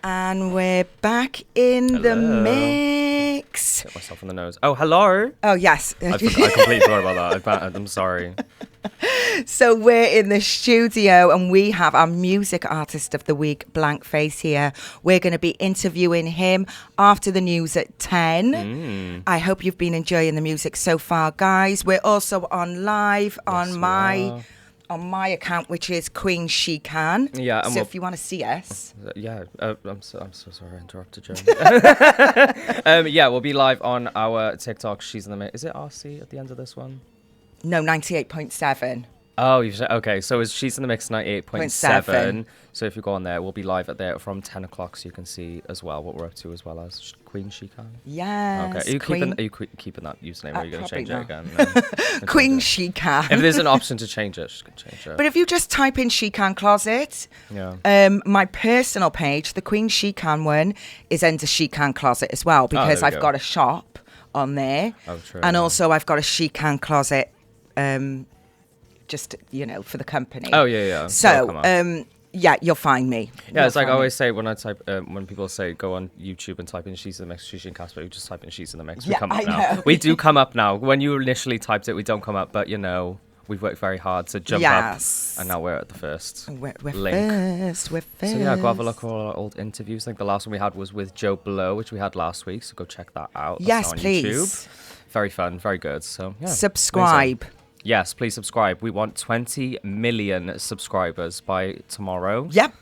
And we're back in the mix. Hit myself in the nose. Oh, hello. Oh, yes. I completely forgot about that. I'm sorry. So we're in the studio and we have our music artist of the week, Blank Face, here. We're going to be interviewing him after the news at 10. I hope you've been enjoying the music so far, guys. We're also on live on my account, which is Queen She Can. Yeah. So if you want to see us. Yeah. I'm so sorry I interrupted you. Yeah, we'll be live on our TikTok. She's in the mix. Is it RC at the end of this one? No, 98.7. Oh, okay. So She's in the Mix 98.7. So if you go on there, we'll be live at there from 10 o'clock, so you can see as well what we're up to, as well as Queen She Can. Yes. Okay. Are you keeping that username, or are you going to change it again? No. Queen She Can. If there's an option to change it, she can change it. But if you just type in She Can Closet, my personal page, the Queen She Can one, is under She Can Closet as well, because I've got a shop on there. Oh, true. And also I've got a She Can Closet, just, for the company. Oh, yeah. So, yeah, you'll find me. Yeah, it's like I always say when I type, when people say go on YouTube and type in She's in the Mix, Sushi and Casper, you just type in She's in the Mix. We come up now. We do come up now. When you initially typed it, we don't come up, but we've worked very hard to jump up, and now we're at the first we're link. We're first. So yeah, go have a look at all our old interviews. I think the last one we had was with Joe Blow, which we had last week, so go check that out. That's Yes, on please. YouTube. Very fun, very good. So yeah, subscribe. Amazing. Yes, please subscribe. We want 20 million subscribers by tomorrow. Yep.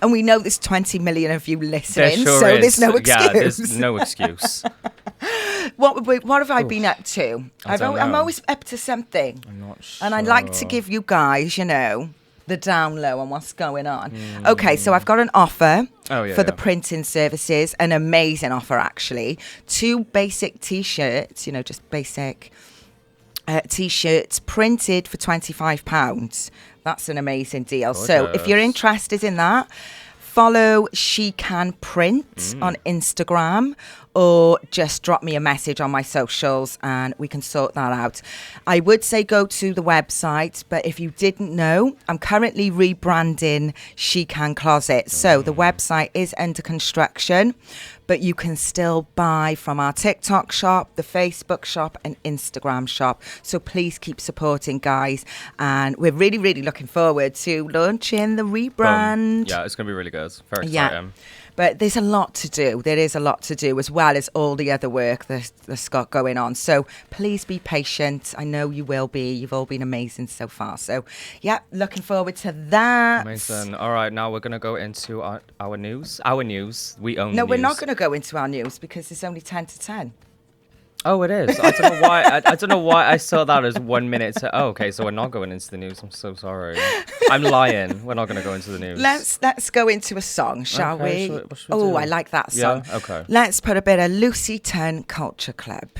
And we know there's 20 million of you listening, there sure so is. there's no excuse. Yeah, there's no excuse. What have I been up to? I'm always up to something. I'm not sure. And I like to give you guys, the down low on what's going on. Okay, so I've got an offer for the printing services, an amazing offer actually. 2 basic T-shirts, just basic T-shirts printed for £25. That's an amazing deal. Gorgeous. So if you're interested in that, follow She Can Print on Instagram, or just drop me a message on my socials and we can sort that out. I would say go to the website, but if you didn't know, I'm currently rebranding She Can Closet. So the website is under construction, but you can still buy from our TikTok shop, the Facebook shop and Instagram shop. So please keep supporting, guys. And we're really, really looking forward to launching the rebrand. Yeah, it's going to be really good. Very exciting. But there's a lot to do. There is a lot to do, as well as all the other work that's got going on. So please be patient. I know you will be. You've all been amazing so far. So, yeah, looking forward to that. Amazing. All right, now we're going to go into our news. Our news. We own No, news. we're not going to go into our news because it's only 10 to 10. Oh, it is. I don't know why. I don't know why I saw that as 1 minute to. Oh, okay. So we're not going into the news. I'm so sorry. I'm lying. We're not going to go into the news. Let's go into a song, shall we? What should we do? I like that song. Yeah. Okay. Let's put a bit of Lucy Turn Culture Club,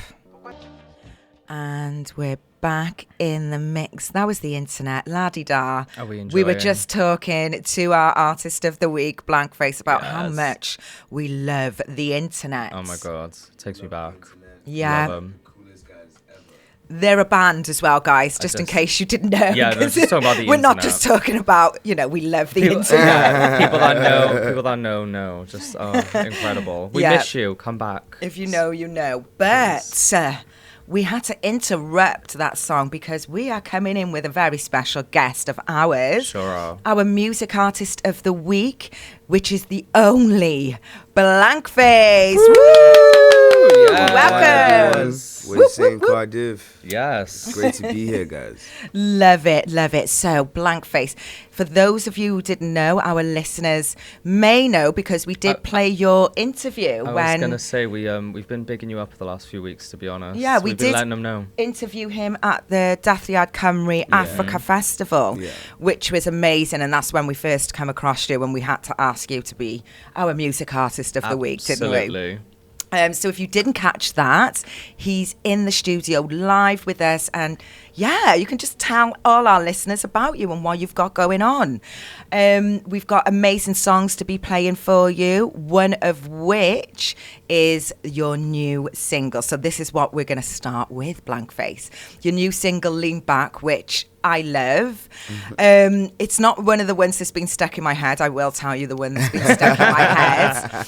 and we're back in the mix. That was the internet, la-di-da. We were just talking to our artist of the week, Blank Face, about how much we love the internet. Oh my God, it takes me back. Yeah. Love 'em. They're a band as well, guys, just in case you didn't know. Yeah, no, just talking about the we're internet. not just talking about, we love the internet. Yeah, people that know. Just incredible. We miss you. Come back. If you know, you know. But we had to interrupt that song because we are coming in with a very special guest of ours. Sure are. Our music artist of the week, which is the only Blank Face. Woo! Yes. Welcome. We're saying Cardiff. Yes. Great to be here, guys. Love it. So, Blank Face. For those of you who didn't know, our listeners may know because we did play your interview. I was going to say, we've been bigging you up for the last few weeks, to be honest. Yeah, we've did been letting them know. Interview him at the Dathliad Cymru Africa Festival, which was amazing. And that's when we first came across you and we had to ask you to be our music artist of the week, didn't we? Absolutely. So if you didn't catch that, he's in the studio live with us, and you can just tell all our listeners about you and what you've got going on. We've got amazing songs to be playing for you, one of which is your new single. So this is what we're going to start with, Blank Face. Your new single, Lean Back, which I love. It's not one of the ones that's been stuck in my head. I will tell you the one that's been stuck in my head.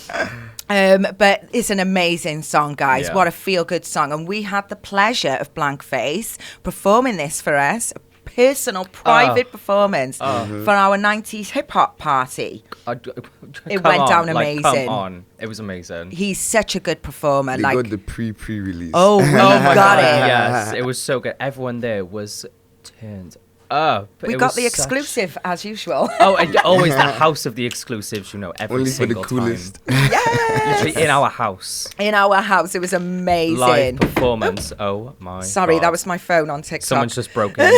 But it's an amazing song, guys. Yeah. What a feel-good song. And we had the pleasure of Blank Face performing this for us. Personal, private performance for our 90s hip-hop party. It went down amazing. Come on. It was amazing. He's such a good performer. They got the pre-release. Oh, we got it. Yes, it was so good. Everyone there was turned up. We got the exclusive, as usual. Oh, and always the house of the exclusives, you know, every Only single for the coolest. time. Yes! Literally in our house. In our house. It was amazing. Live performance. Oh, my Sorry, God. that was my phone on TikTok. Someone's just broken.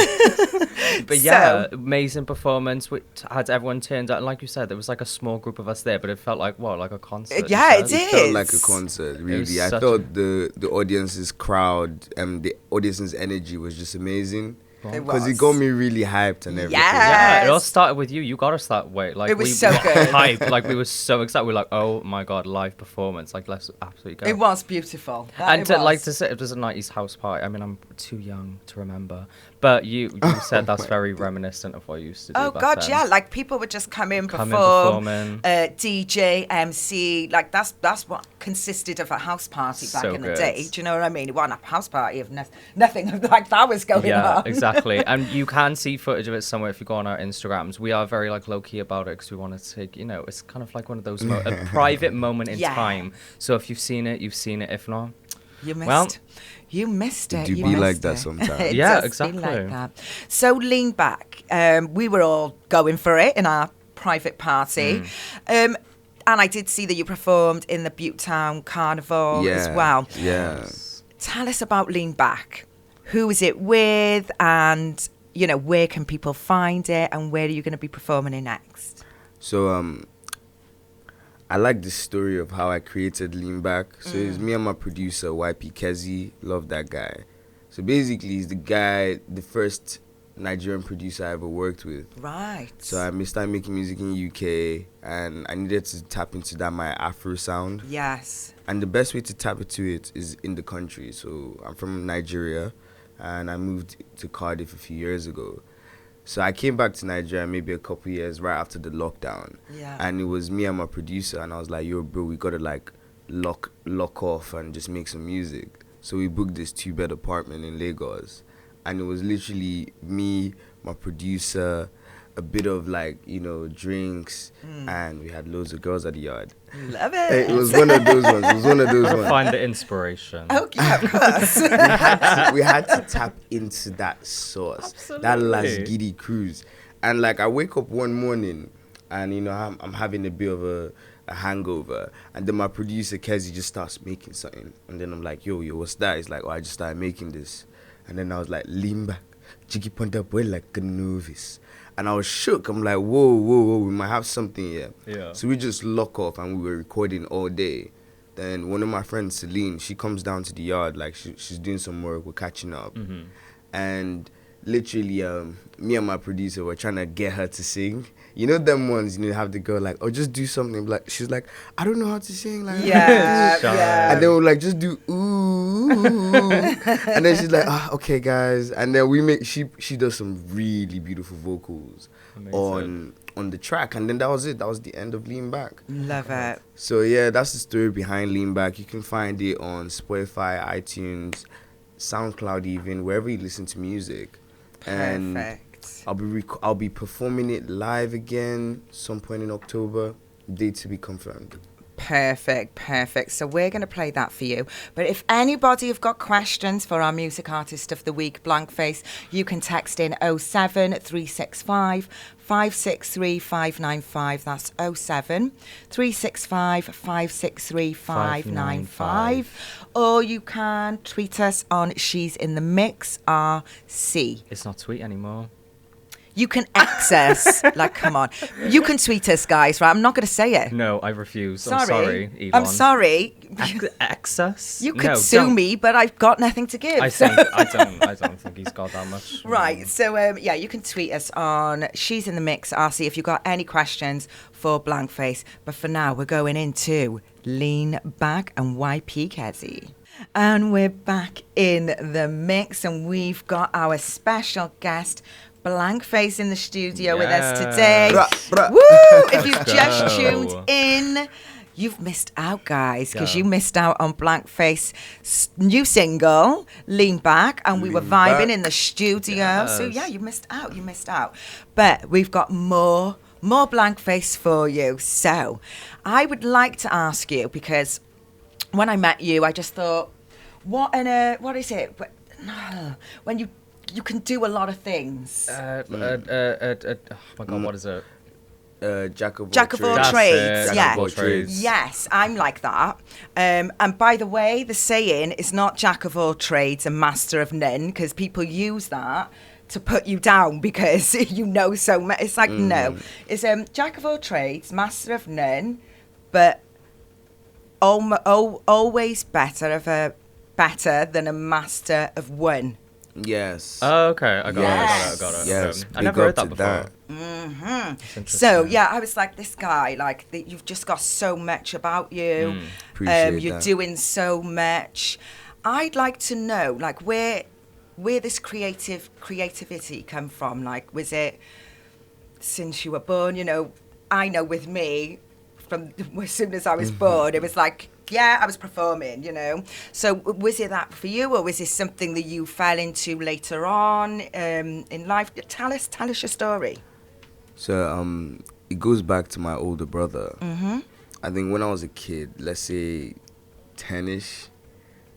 But yeah, amazing performance. We had everyone turned out. And like you said, there was like a small group of us there, but it felt like, what, like a concert? Yeah, it It felt like a concert, really. I felt the audience's crowd and the audience's energy was just amazing. Because it got me really hyped and everything. Yeah, it all started with you. You got us that way. Like, it was so good. Hyped. Like, we were so excited. We were like, oh my God, live performance. Like, let's absolutely go. It was beautiful. And to say it was a 90s house party. I mean, I'm too young to remember. But you said that's very reminiscent of what you used to do. Oh, back God, then. yeah. Like, people would just come in, perform, DJ, MC. Like, that's what consisted of a house party back in the day. Do you know what I mean? It wasn't a house party if nothing like that was going on. Yeah, exactly. And you can see footage of it somewhere if you go on our Instagrams. We are very, like, low-key about it because we want to take, you know, it's kind of like one of those, a private moment in time. So if you've seen it, you've seen it. If not, you missed it. Do be like that sometimes. Yeah, exactly. Like that. So Lean Back. We were all going for it in our private party. And I did see that you performed in the Butetown Carnival as well. Yeah. Tell us about Lean Back. Who is it with? And, you know, where can people find it? And where are you going to be performing it next? So, I like the story of how I created Lean Back. So it's me and my producer, YP Kezi. Love that guy. So basically, he's the first Nigerian producer I ever worked with. Right. So I started making music in UK, and I needed to tap into my Afro sound. Yes. And the best way to tap into it is in the country. So I'm from Nigeria, and I moved to Cardiff a few years ago. So I came back to Nigeria maybe a couple years right after the lockdown. Yeah. And it was me and my producer, and I was like, yo, bro, we got to like lock off and just make some music. So we booked this 2-bed apartment in Lagos. And it was literally me, my producer, a bit of like, you know, drinks, and we had loads of girls at the yard. Love it. It was one of those ones. Find the inspiration. Oh, yeah, of course. we had to tap into that sauce. Absolutely. That last giddy cruise. And like I wake up one morning and, you know, I'm having a bit of a hangover, and then my producer Kezi just starts making something, and then I'm like, yo, what's that? He's like, oh, I just started making this. And then I was like, lean back, jiggy ponda boy like a novice. And I was shook. I'm like, whoa, we might have something here. Yeah. So we just lock off, and we were recording all day. Then one of my friends, Celine, she comes down to the yard, like she's doing some work, we're catching up. And literally, me and my producer were trying to get her to sing. You know them ones, you know, have the girl like, oh, just do something. Like, she's like, I don't know how to sing. Like, yeah. And then we're like, just do ooh. And then she's like, okay, guys. And then she does some really beautiful vocals on the track. And then that was it. That was the end of Lean Back. Love it. So yeah, that's the story behind Lean Back. You can find it on Spotify, iTunes, SoundCloud, even wherever you listen to music. Perfect. And I'll be performing it live again some point in October. Date to be confirmed. Perfect. So we're going to play that for you. But if anybody have got questions for our Music Artist of the Week, Blank Face, you can text in 07365 563 595. That's 07365 563 595. Or you can tweet us on She's in the Mix RC. It's not tweet anymore. You can access, like, come on. You can tweet us, guys, right? I'm not going to say it. No, I refuse. Sorry. I'm sorry, Yvonne. I'm sorry. Access? You could sue me, but I've got nothing to give. I don't think he's got that much. Right. So, yeah, you can tweet us on She's in the Mix RC if you've got any questions for Blank Face. But for now, we're going into Lean Back and YP Kezi. And we're back in the mix, and we've got our special guest, Blank Face in the studio with us today. Bruh. Woo! If you've just tuned in, you've missed out, guys, because you missed out on Blank Face new single, Lean Back, and we were vibing in the studio. Yes. So yeah, you missed out. But we've got more Blank Face for you. So I would like to ask you, because when I met you, I just thought, what is it? When you can do a lot of things. Oh my God, what is it? Jack of all trades. Jack of all trades. Yes, I'm like that. And by the way, the saying is not Jack of all trades and master of none, because people use that to put you down because you know so much. It's like, no. It's Jack of all trades, master of none, but always better than a master of one. Yes. Oh, okay. I got it. Yes. I never heard that before. So yeah, I was like, this guy, like, you've just got so much about you. You're doing so much. I'd like to know, like, where this creativity come from. Like, was it since you were born? You know, I know with me, from as soon as I was born, it was like, yeah, I was performing, you know. So was it that for you, or was this something that you fell into later on in life? Tell us your story. So it goes back to my older brother. I think when I was a kid, let's say 10ish,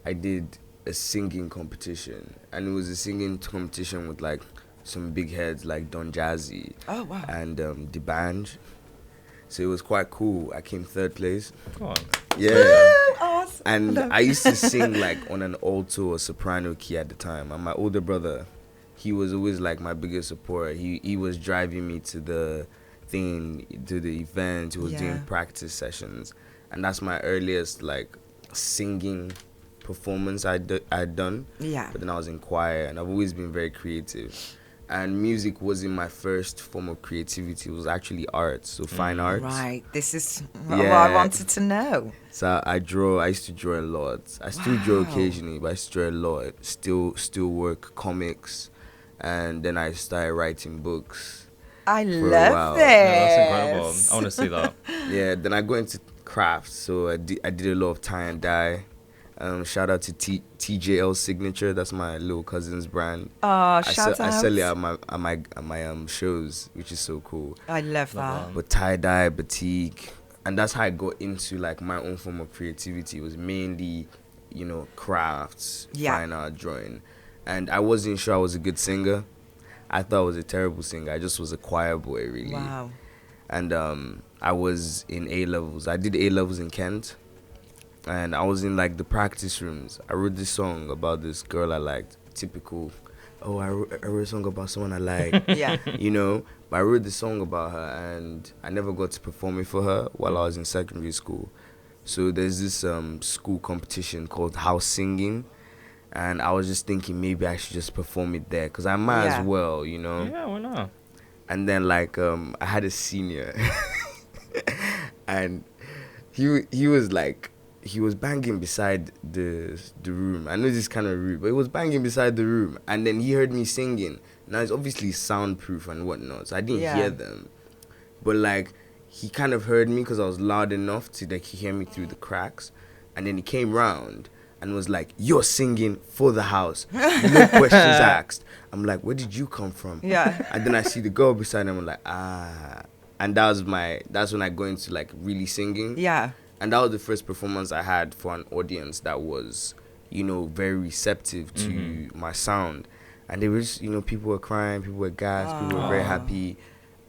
I did a singing competition, and it was a singing competition with like some big heads like Don Jazzy. Oh wow. And the band. So it was quite cool. I came 3rd place. Come on. Yeah. Awesome. And I used to sing like on an alto or soprano key at the time. And my older brother, he was always like my biggest supporter. He was driving me to the event. He was doing practice sessions. And that's my earliest like singing performance I'd done. Yeah. But then I was in choir, and I've always been very creative. And music wasn't my first form of creativity. It was actually art, so fine arts. Right, this is what I wanted to know. So I used to draw a lot. I still draw occasionally, but I used to draw a lot. Still work, comics, and then I started writing books. I love this. Yeah, that's incredible. I want to see that. Yeah, then I go into crafts. So I did a lot of tie and dye. Shout out to TJL Signature. That's my little cousin's brand. Oh, shout out! I sell it at my shows, which is so cool. I love that. But tie dye, batik, and that's how I got into like my own form of creativity. It was mainly, you know, crafts, fine art, drawing, and I wasn't sure I was a good singer. I thought I was a terrible singer. I just was a choir boy, really. Wow. And I was in A levels. I did A levels in Kent. And I was in like the practice rooms. I wrote this song about this girl I liked. Typical. Oh, I wrote a song about someone I like. Yeah. You know? But I wrote this song about her, and I never got to perform it for her while I was in secondary school. So there's this school competition called House Singing. And I was just thinking maybe I should just perform it there, because I might as well, you know? Yeah, why not? And then like I had a senior. And he was like, he was banging beside the room. I know this is kind of rude, but he was banging beside the room. And then he heard me singing. Now, it's obviously soundproof and whatnot, so I didn't hear them. But, like, he kind of heard me because I was loud enough to, like, hear me through the cracks. And then he came round and was like, "You're singing for the house. No questions asked." I'm like, "Where did you come from?" Yeah. And then I see the girl beside him. I'm like, ah. And that's when I go into, like, really singing. Yeah. And that was the first performance I had for an audience that was, you know, very receptive to my sound. And they were just, you know, people were crying, people were gassed, people were very happy.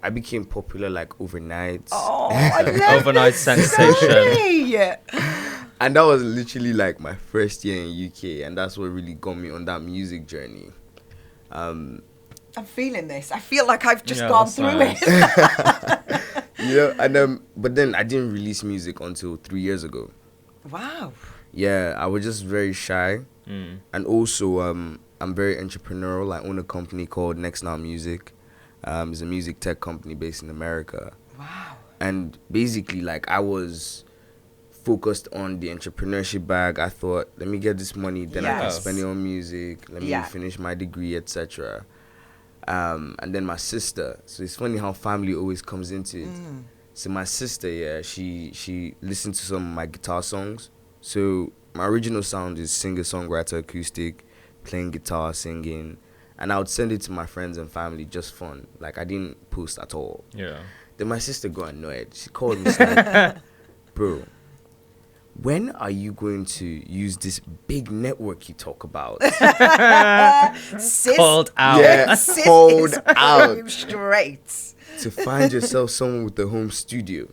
I became popular like overnight. Oh, I love overnight sensation. Yeah. And that was literally like my first year in UK, and that's what really got me on that music journey. I'm feeling this. I feel like I've just gone through it. You know, and but then I didn't release music until 3 years ago. Wow. Yeah, I was just very shy. And also I'm very entrepreneurial. I own a company called Next Now Music. It's a music tech company based in America. Wow. And basically, like, I was focused on the entrepreneurship bag. I thought, let me get this money, then I can spend it on music. Let me finish my degree, etc. and then my sister. So it's funny how family always comes into it. So my sister, yeah, she listened to some of my guitar songs. So my original sound is singer-songwriter, acoustic, playing guitar, singing. And I would send it to my friends and family, just fun. Like, I didn't post at all. Yeah. Then my sister got annoyed. She called me, like, bro, when are you going to use this big network you talk about? Sis, called out. Yeah, sis called is out. Straight. To find yourself someone with a home studio.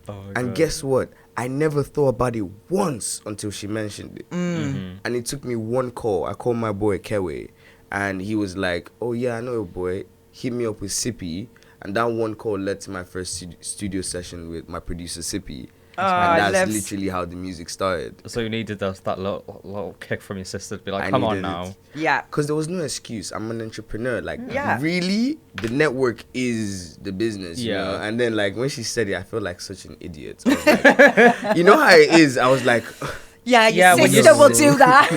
Oh, and God. guess what? I never thought about it once until she mentioned it. And it took me one call. I called my boy Kewe, and he was like, oh yeah, I know your boy. Hit me up with Sippy. And that one call led to my first studio session with my producer Sippy. And that's literally how the music started. So you needed that little kick from your sister to be like, come on now. It. Yeah. Because there was no excuse. I'm an entrepreneur. Like, really? The network is the business, you know? And then, like, when she said it, I felt like such an idiot. I was like, you know how it is? I was like... Yeah, your sister will do that.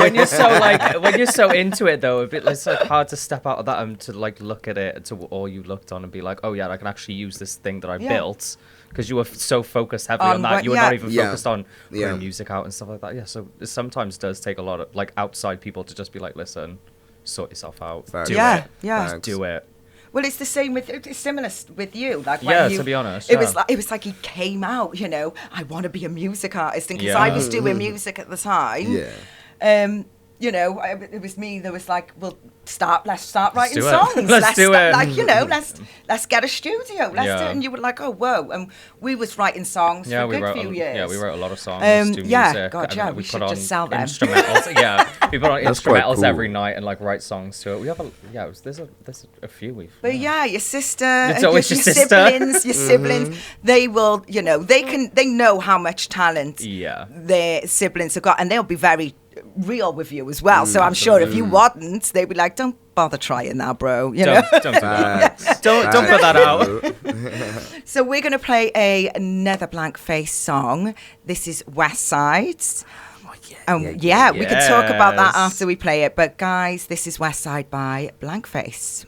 when you're so into it though, it's like hard to step out of that and to like look at it to all you looked on and be like, oh yeah, I can actually use this thing that I built, because you were so focused heavily on that, you were not even focused on putting music out and stuff like that. Yeah, so it sometimes does take a lot of like outside people to just be like, listen, sort yourself out, do it, just do it. Well, it's the same it's similar with you. Like, when to be honest, it was like he came out. You know, I want to be a music artist, and because I was doing music at the time. You know, it was me that was like, well, let's start writing songs. Let's do it. Like, you know, let's get a studio. Let's do it. And you were like, oh, whoa. And we was writing songs for a good few years. Yeah, we wrote a lot of songs, do music. God, we should just sell them. Instrumentals. We put on instrumentals every night and like write songs to it. We have there's a few we've. But your sister, it's always your sister. siblings, they will, you know, they know how much talent their siblings have got, and they'll be very real with you as well. So I'm sure if you wasn't, they'd be like, don't bother trying that, bro. You know? Don't do that. Don't put that out. So we're going to play another Blank Face song. This is West Side's. We can talk about that after we play it. But guys, this is West Side by Blank Face.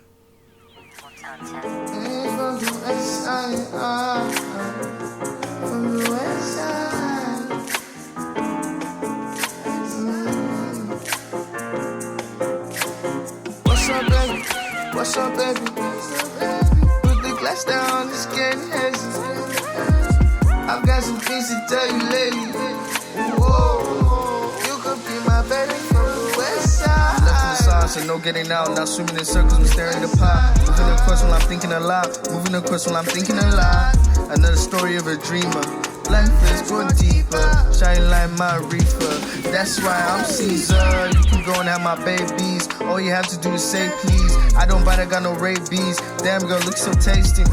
What's up, baby? Put the glass down, it's getting hazy. I've got some things to tell you lately. Whoa, you could be my baby from the west side. Left from the side, so no getting out. Now swimming in circles, I'm staring at the pot. Moving across while I'm thinking aloud. Moving across while I'm thinking aloud. Another story of a dreamer. Blank face, go deeper. Shine like my reefer. That's why I'm Caesar. You can go and have my babies. All you have to do is say please. I don't bite, I got no rabies. Damn girl, look so tasty.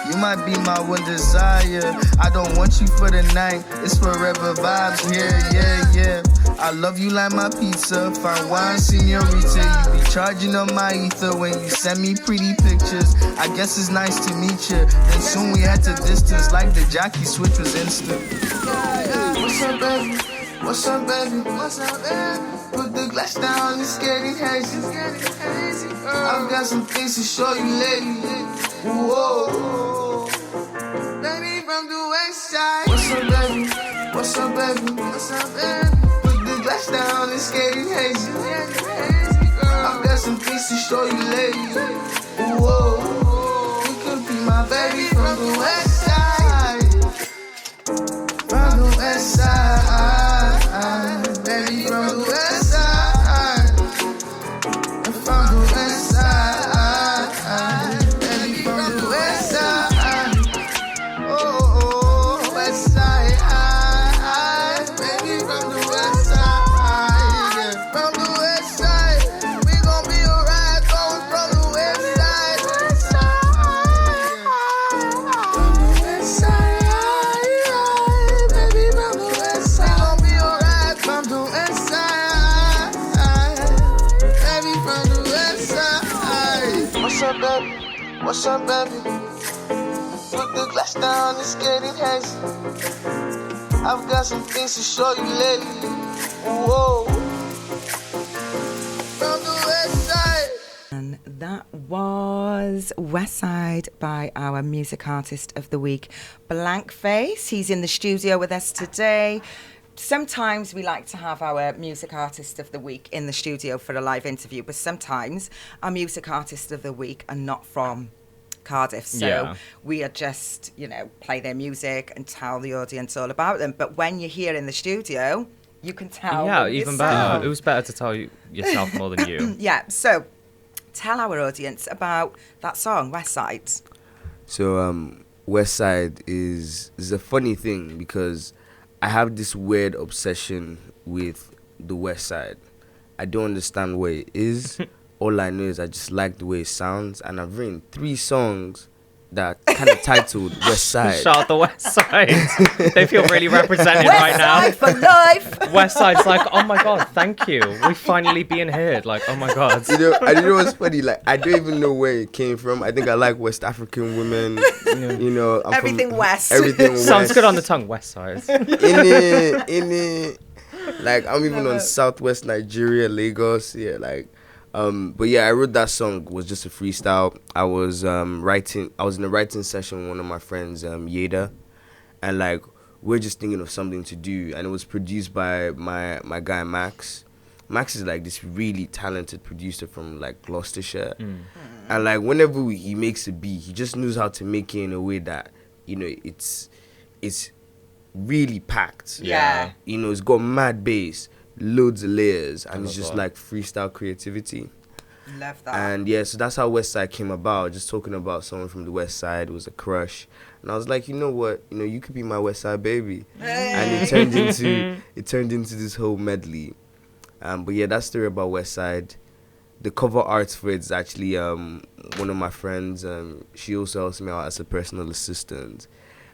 You might be my one desire. I don't want you for the night. It's forever vibes here, yeah. I love you like my pizza. Fine wine, senorita. You be charging on my ether when you send me pretty pictures. I guess it's nice to meet you. Then soon we had to distance like the jockey switch was instant. What's up, baby? What's up, baby? What's up, baby? Put the glass down, it's getting hazy. I've got some things to show you lately. Whoa, baby from the west side. What's up, baby? What's up, baby? What's up, baby? Put the glass down, it's getting hazy. I've got some things to show you lately. Whoa, you could be my baby from the west side. From the west side, baby from the west side. From the west side, baby from the west side. Oh, west side, baby from the west side. From the west side, we gon' be alright. Going from the west side. From the west side, baby from the west side. We gon' be alright. From the west side, baby from the west side. What's up, baby? What's up, baby? Put the glass down, it's getting hazy. I've got some things to show you lately. Whoa. From the west side. And that Westside by our music artist of the week, Blankface. He's in the studio with us today. Sometimes we like to have our music artist of the week in the studio for a live interview, but sometimes our music artist of the week are not from Cardiff, so we are just, play their music and tell the audience all about them. But when you're here in the studio, you can tell. Yeah, even better. It was better to tell yourself more than you. Yeah, so tell our audience about that song, Westside. So, Westside is a funny thing because I have this weird obsession with the West Side. I don't understand what it is. All I know is I just like the way it sounds, and I've written 3 songs that kind of titled West Side. Shout out the West Side. They feel really represented West right now. Side for life. West Side's like, oh my God, thank you. We finally being heard. Like, oh my God. I know what's funny? Like, I don't even know where it came from. I think I like West African women. I'm everything West. Everything West. Sounds good on the tongue, West Side. In it. Like, I'm even on Southwest Nigeria, Lagos. Yeah, like. But yeah, I wrote that song, was just a freestyle. I was in a writing session with one of my friends, Yeda, and like we're just thinking of something to do, and it was produced by my guy Max. Max is like this really talented producer from like Gloucestershire, and like whenever he makes a beat, he just knows how to make it in a way that it's really packed. Yeah. It's got mad bass, loads of layers, and it's just like freestyle creativity. Love that. And yeah, so that's how West Side came about. Just talking about someone from the West Side. It was a crush, and I was like, you know what, you could be my West Side baby. Hey. And it turned into this whole medley. But yeah, that's the story about West Side. The cover art for it is actually one of my friends. She also helps me out as a personal assistant,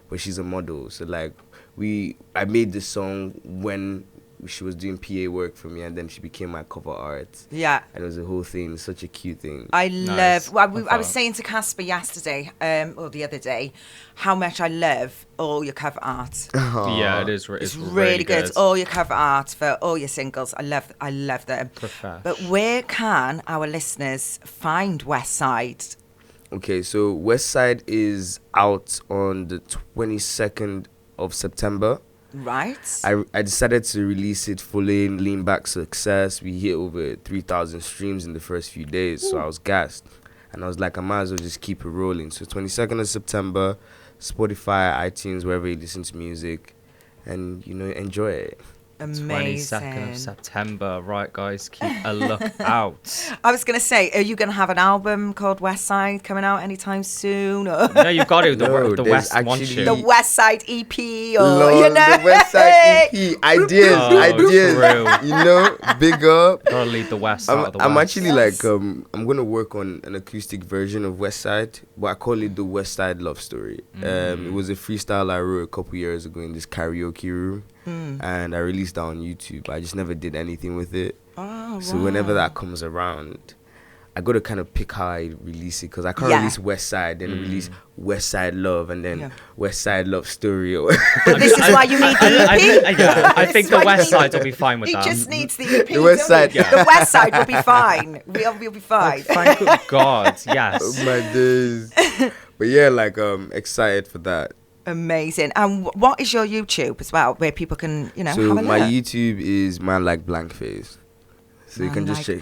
but she's a model. So like I made this song when she was doing PA work for me, and then she became my cover art. Yeah. And it was a whole thing. It's such a cute thing. I was saying to Casper yesterday, or the other day, how much I love all your cover art. Yeah, it is. It's really good. All your cover art for all your singles. I love them. Profesh. But where can our listeners find West Side? Okay, so West Side is out on the 22nd of September. Right. I decided to release it following Lean Back success. We hit over 3,000 streams in the first few days, so I was gassed. And I was like, I might as well just keep it rolling. So 22nd of September, Spotify, iTunes, wherever you listen to music, and, enjoy it. Amazing. 22nd of September. Right, guys, keep a look out. I was going to say, are you going to have an album called West Side coming out anytime soon? Or? No, you've got to. The West wants you. The West Side EP, or, Lord, the West Side EP. Ideas. True. Big up. Gotta leave the West out of the West. I'm actually like, I'm going to work on an acoustic version of West Side, but I call it the West Side Love Story. It was a freestyle I wrote a couple years ago in this karaoke room. And I released that on YouTube. I just never did anything with it. Oh, so whenever that comes around, I got to kind of pick how I release it, because I can't release West Side, then release West Side Love, and then West Side Love Story. But this is why you need the EP. I think the West Side will be fine with that. He just needs the EP. The West Side. The West Side will be fine. We'll be fine. Thank God, yes. Oh my days. But yeah, like excited for that. Amazing. And what is your YouTube as well, where people can, have a So look? my YouTube is Man Like Blankface. So you can just check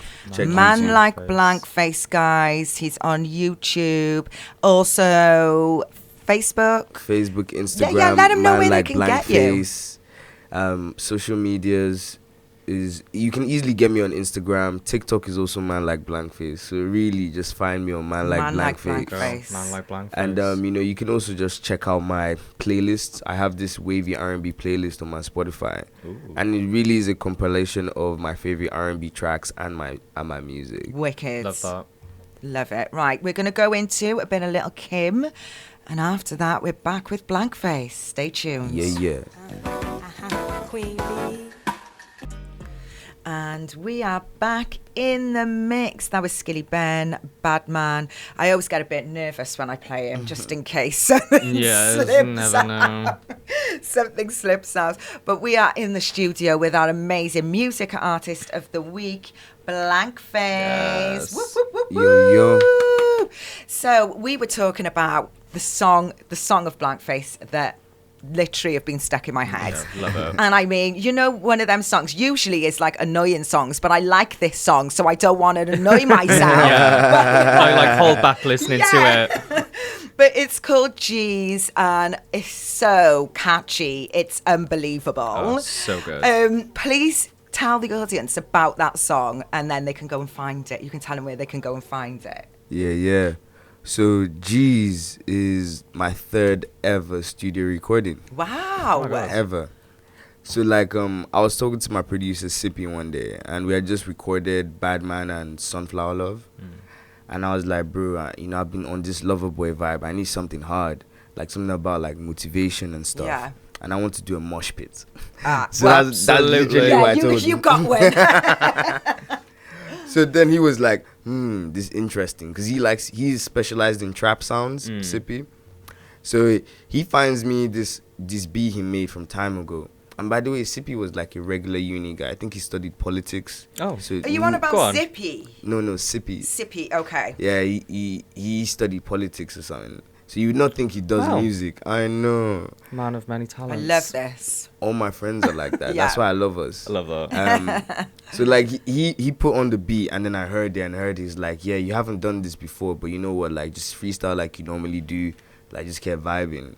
Man YouTube. Like Blankface, guys. He's on YouTube. Also, Facebook, Instagram. Yeah, let them know Man where Like they can get you. Social medias is, you can easily get me on Instagram. TikTok is also Man Like Blankface. So really just find me on Man Like Blankface. Man Like Blankface. And you can also just check out my playlists. I have this wavy R&B playlist on my Spotify. Ooh. And it really is a compilation of my favorite R&B tracks and my music. Wicked. Love that. Love it. Right, we're going to go into a bit of Little Kim, and after that we're back with Blankface. Stay tuned. Yeah. Queen Bee. And we are back in the mix. That was Skilly Ben, Badman. I always get a bit nervous when I play him, just in case something slips out. Something slips out. But we are in the studio with our amazing music artist of the week, Blankface. Yes. Woo, woo, woo, woo. Yo. So we were talking about the song of Blankface that literally have been stuck in my head. Yeah, love it. And I mean, you know, one of them songs usually is like annoying songs, but I like this song, so I don't want to annoy myself. I like hold back listening to it. But it's called G's, and it's so catchy. It's unbelievable. Oh, so good. Please tell the audience about that song, and then they can go and find it. You can tell them where they can go and find it. Yeah. So G's is my third ever studio recording. Wow. Ever. So like I was talking to my producer Sippy one day, and we had just recorded Bad Man and Sunflower Love. And I was like, bro, I've been on this lover boy vibe. I need something hard, like something about like motivation and stuff. Yeah. And I want to do a mosh pit. So that's literally what I told him. You got one. So then he was like, this is interesting, because he's specialized in trap sounds, Sippy. So he finds me this beat he made from time ago. And by the way, Sippy was like a regular uni guy. I think he studied politics. Oh. So are you on about Sippy? No, Sippy. Sippy, okay. Yeah, he studied politics or something. So you would not think he does music. I know. Man of many talents. I love this. All my friends are like that. That's why I love us. I love that. So like he put on the beat, and then I heard he's like, yeah, you haven't done this before, but you know what, like just freestyle like you normally do, like just kept vibing.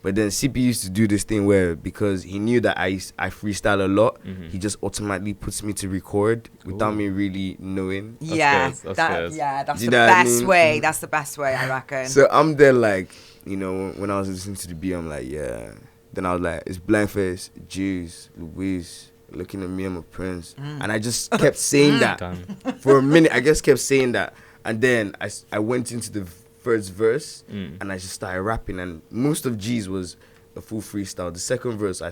But then CP used to do this thing where, because he knew that I freestyle a lot, he just automatically puts me to record without me really knowing. That's good. That's the best way. That's the best way, I reckon. So I'm there like, when I was listening to the beat, I'm like, yeah. Then I was like, it's Blankface, Jews, Louise, looking at me, I'm a prince. And I just kept saying that for a minute. I just kept saying that. And then I went into the first verse and I just started rapping, and most of G's was a full freestyle. The second verse I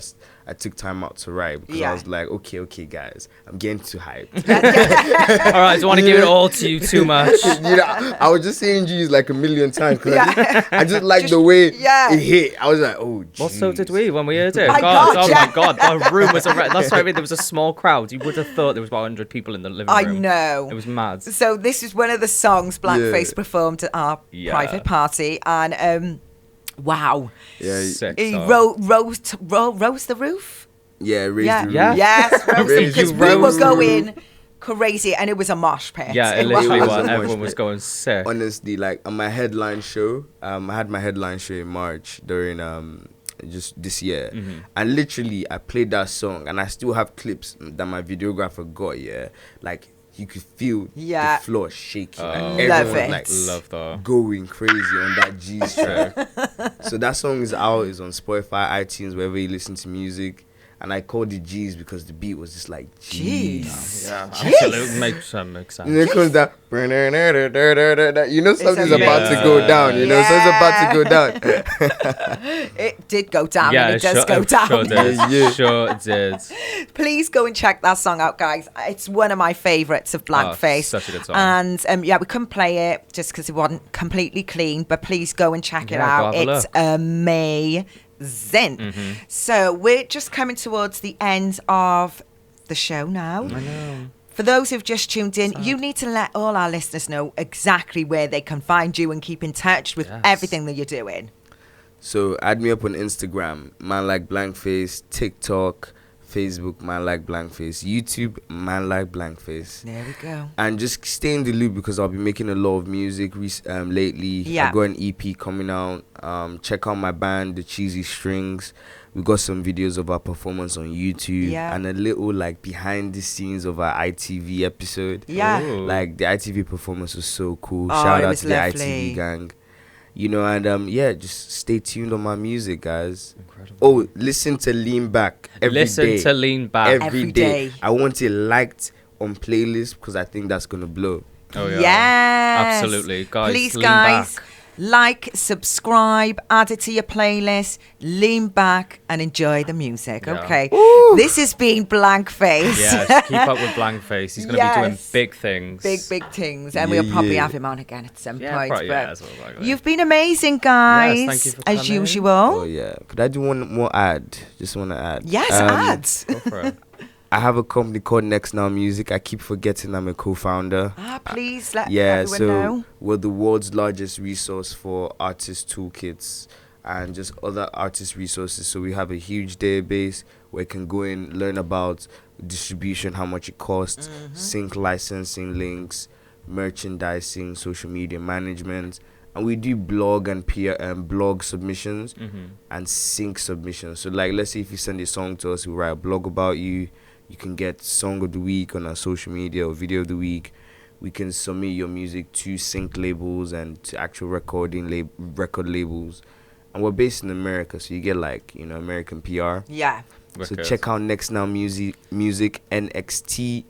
took time out to write, because I was like, okay guys, I'm getting too hyped. All right, don't want to give it all to you too much. I was just saying G's like a million times, because I just like the way it hit. I was like, oh G's. Well, so did we when we heard it. My God, the room was that's why there was a small crowd. You would have thought there was about 100 people in the living room. I know. It was mad. So this is one of the songs Blankface performed at our private party, and wow. Yeah. Sick he song. rose the roof. Yeah, raised the roof. Yes, because we were going crazy, and it was a mosh pit. Yeah, it literally was. Everyone was going sick. Honestly, like on my headline show, I had my headline show in March during just this year, and literally I played that song, and I still have clips that my videographer got. Like you could feel the floor shaking. And everyone love that. Going crazy on that G track. So that song is out. It's on Spotify, iTunes, wherever you listen to music. And I called it G's because the beat was just like G's. Yeah, absolutely. Makes sense. And it comes down. Something's about to go down. Something's about to go down. It did go down, and it does go down. Sure did. Sure did. Please go and check that song out, guys. It's one of my favourites of Blankface. Such a good song. And we couldn't play it just because it wasn't completely clean, but please go and check it out. It's amazing. So we're just coming towards the end of the show now. I know. For those who've just tuned in, you need to let all our listeners know exactly where they can find you and keep in touch with everything that you're doing. So add me up on Instagram, Man Like Blankface, TikTok, Facebook, Man Like Blankface, YouTube, Man Like Blankface. There we go. And just stay in the loop, because I'll be making a lot of music lately. I've got an EP coming out. Check out my band, The Cheesy Strings. We got some videos of our performance on YouTube and a little like behind the scenes of our ITV episode. Like the ITV performance was so cool. Shout out to the ITV gang. And just stay tuned on my music, guys. Incredible. Oh, listen to Lean Back every day. Every day. I want it liked on playlist, because I think that's gonna blow. Oh yeah. Yes. Absolutely, guys. Please, lean guys. Back. Like, subscribe, add it to your playlist, lean back and enjoy the music. Okay. Ooh. This has been Blankface. Yes, keep up with Blankface. He's going to be doing big things. Big things. And we'll probably have him on again at some point. But you've been amazing, guys. Yes, thank you for coming. As usual. Oh, yeah. Could I do one more ad? Just want to add. Yes, ads. Go for it. I have a company called Next Now Music. I keep forgetting I'm a co-founder. Please let everyone know. We're the world's largest resource for artist toolkits and just other artist resources. So we have a huge database where you can go in, learn about distribution, how much it costs, sync licensing links, merchandising, social media management. And we do blog and blog submissions and sync submissions. So like, let's say if you send a song to us, we write a blog about you. You can get song of the week on our social media or video of the week. We can submit your music to sync labels and to actual record labels. And we're based in America, so you get like, American PR. Yeah. So check out Next Now Music, NXTMUSIC.com.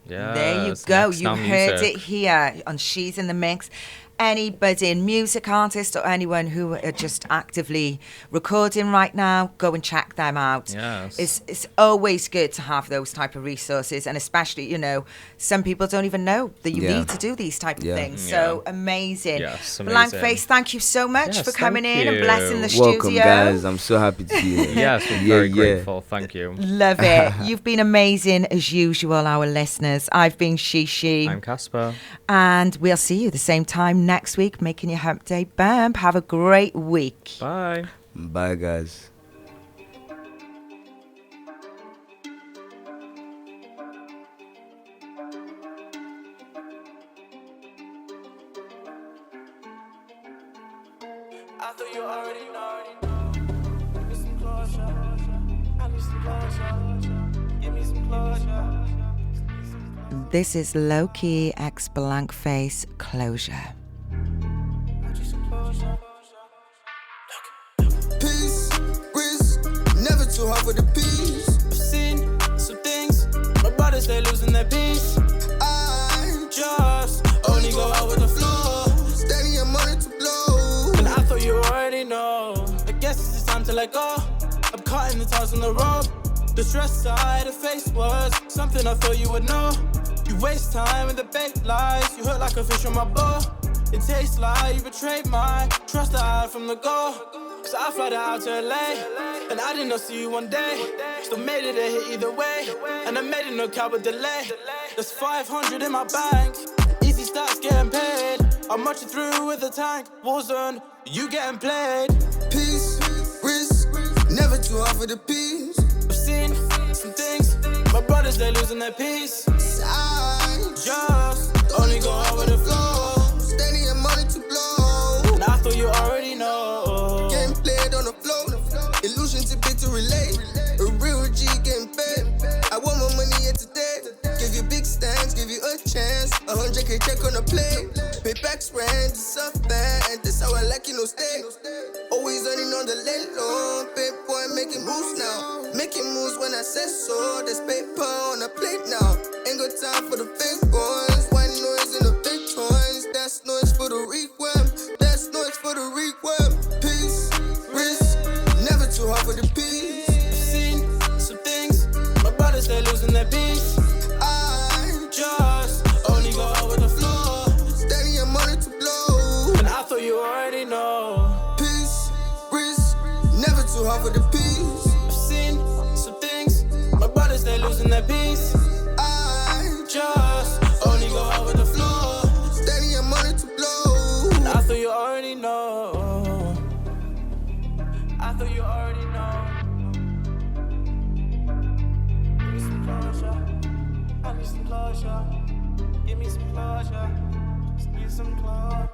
Yeah. There you go. You heard it here on She's in the Mix. Anybody, music artist or anyone who are just actively recording right now, go and check them out. Yes. It's always good to have those type of resources, and especially, some people don't even know that you need to do these type of things. So amazing. Yes, amazing. Blank Face, thank you so much for coming in and blessing the Welcome, studio. guys. I'm so happy to be here. Yes, we're very grateful. Thank you. Love it. You've been amazing as usual, our listeners. I've been Shishi. I'm Casper. And we'll see you the same time next week, making your hump day bump. Have a great week. Bye. Bye, guys. I thought you already know. Give me some closure. I need some closure. Give me some closure. This is Low Key X Blank Face Closure. Peace, risk, never too hard for the peace. I've seen some things, my brothers they losing their peace. I just only go out with the flow, steady and money to blow. And I thought you already know. I guess it's time to let go. I'm cutting the ties on the road. The stress side of face was something I thought you would know. You waste time with the fake lies. You hurt like a fish on my bow. It tastes like you betrayed my trust that I had from the go. Cause I fly out to LA, and I did not see you one day. Still made it a hit either way, and I made it no cap with delay. There's 500 in my bank, easy stats getting paid. I'm marching through with a tank, Warzone, you getting played. Peace, risk, never too hard for the peace. I've seen some things, my brothers they losing their peace. I just only go out with the flow, steady and money to blow. And I thought you already know. Game played on the flow, illusion too big to relate. A real G getting paid. I want more money here today. Give you big stands, give you a chance. 100K check on the plate. Payback's rent, it's up there, and this how I like stay. Always earning on the late low. Big boy making moves now. Making moves when I say so. There's paper on the plate now. Ain't got time for the fake boys. White noise in the big toys. That's noise for the requiem. That's noise for the requiem. Peace, risk, never too hard for the peace. I've seen some things, my brothers they losing their peace. I just only go out with the flow, steady and money to blow. And I thought you already know. Peace, risk, never too hard for the peace. I've seen some things, my brothers they losing their peace. I just only go out with the flow, steady and money to blow. And I thought you already know. I thought you already know. Give me some closure. I need some closure. Give me some closure. Just need some closure.